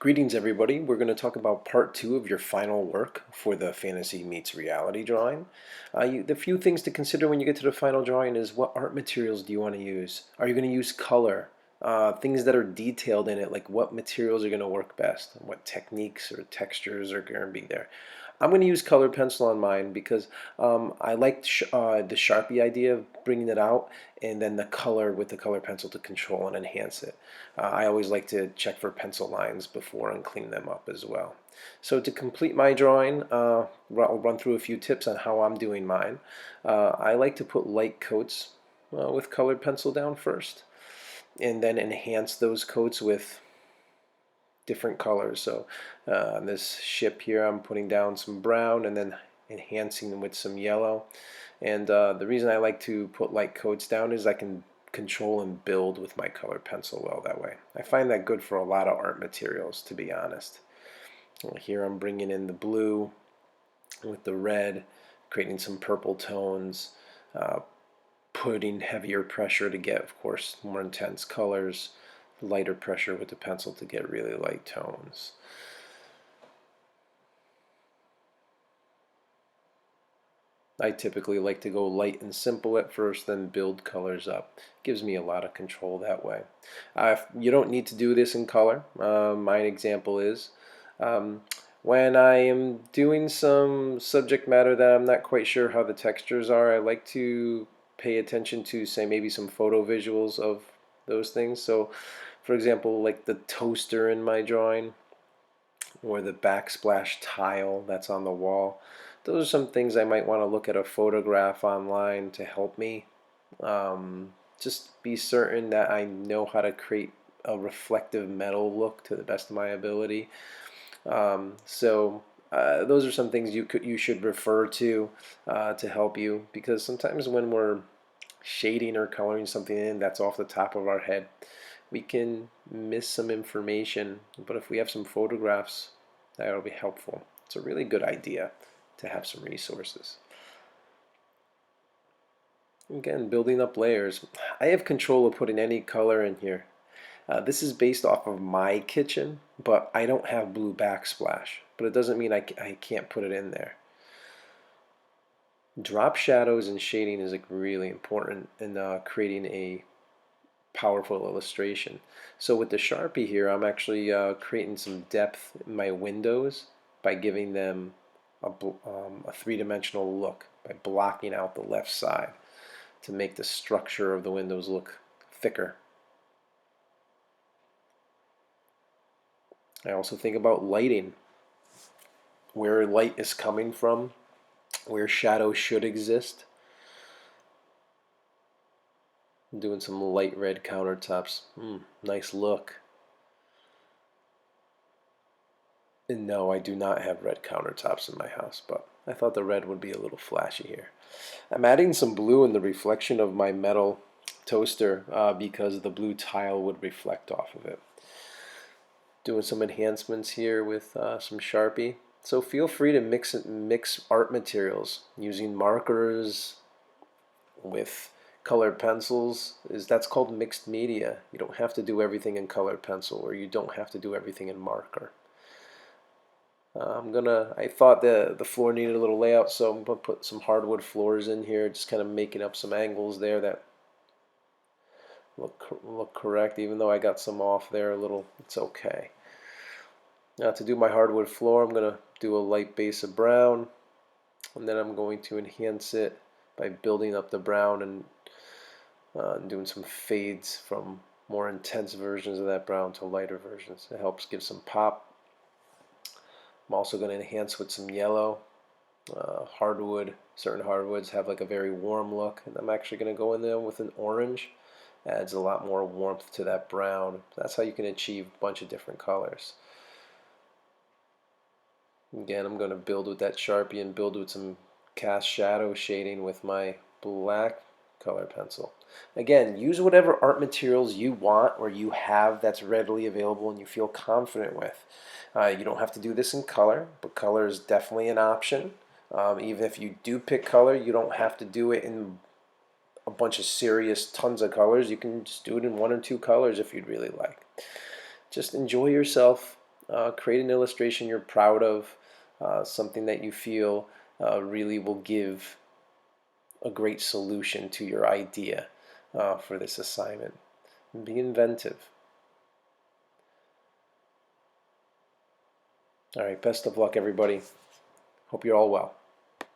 Greetings, everybody. We're going to talk about part two of your final work for the Fantasy Meets Reality drawing. The few things to consider when you get to the final drawing is what art materials do you want to use? Are you going to use color? Things that are detailed in it, like what materials are going to work best, what techniques or textures are going to be there. I'm going to use colored pencil on mine because I like the Sharpie idea of bringing it out and then the color with the color pencil to control and enhance it. I always like to check for pencil lines before and clean them up as well. So to complete my drawing, I'll run through a few tips on how I'm doing mine. I like to put light coats with colored pencil down first and then enhance those coats with different colors. So on this ship here, I'm putting down some brown and then enhancing them with some yellow. And the reason I like to put light coats down is I can control and build with my colored pencil well that way. I find that good for a lot of art materials, to be honest. Here I'm bringing in the blue with the red, creating some purple tones, putting heavier pressure to get, of course, more intense colors, lighter pressure with the pencil to get really light tones. I typically like to go light and simple at first, then build colors up. Gives me a lot of control that way. You don't need to do this in color. My example is when I am doing some subject matter that I'm not quite sure how the textures are, I like to pay attention to, say, maybe some photo visuals of those things. So, for example, like the toaster in my drawing, or the backsplash tile that's on the wall. Those are some things I might want to look at a photograph online to help me just be certain that I know how to create a reflective metal look to the best of my ability. Those are some things you should refer to help you, because sometimes when we're shading or coloring something in that's off the top of our head, we can miss some information. But if we have some photographs, that'll be helpful. It's a really good idea to have some resources. Again, building up layers. I have control of putting any color in here. This is based off of my kitchen, but I don't have blue backsplash. But it doesn't mean I can't put it in there. Drop shadows and shading is like really important in creating a powerful illustration. So with the Sharpie here, I'm actually creating some depth in my windows by giving them a three-dimensional look by blocking out the left side to make the structure of the windows look thicker. I also think about lighting, where light is coming from, where shadow should exist. I'm doing some light red countertops. Nice look. And no, I do not have red countertops in my house, but I thought the red would be a little flashy here. I'm adding some blue in the reflection of my metal toaster because the blue tile would reflect off of it. Doing some enhancements here with some Sharpie. So feel free to mix art materials using markers with colored pencils. That's called mixed media. You don't have to do everything in colored pencil, or you don't have to do everything in marker. I thought the floor needed a little layout, so I'm gonna put some hardwood floors in here, just kind of making up some angles there that look correct, even though I got some off there a little. It's okay. Now to do my hardwood floor, I'm gonna do a light base of brown, and then I'm going to enhance it by building up the brown and doing some fades from more intense versions of that brown to lighter versions. It helps give some pop. I'm also going to enhance with some yellow. Certain hardwoods have like a very warm look, and I'm actually going to go in there with an orange. Adds a lot more warmth to that brown. That's how you can achieve a bunch of different colors. Again, I'm going to build with that Sharpie and build with some cast shadow shading with my black color pencil. Again, use whatever art materials you want or you have that's readily available and you feel confident with. You don't have to do this in color, but color is definitely an option. Even if you do pick color, you don't have to do it in a bunch of serious tons of colors. You can just do it in one or two colors if you'd really like. Just enjoy yourself Create an illustration you're proud of, something that you feel really will give a great solution to your idea for this assignment. And be inventive. All right, best of luck, everybody. Hope you're all well.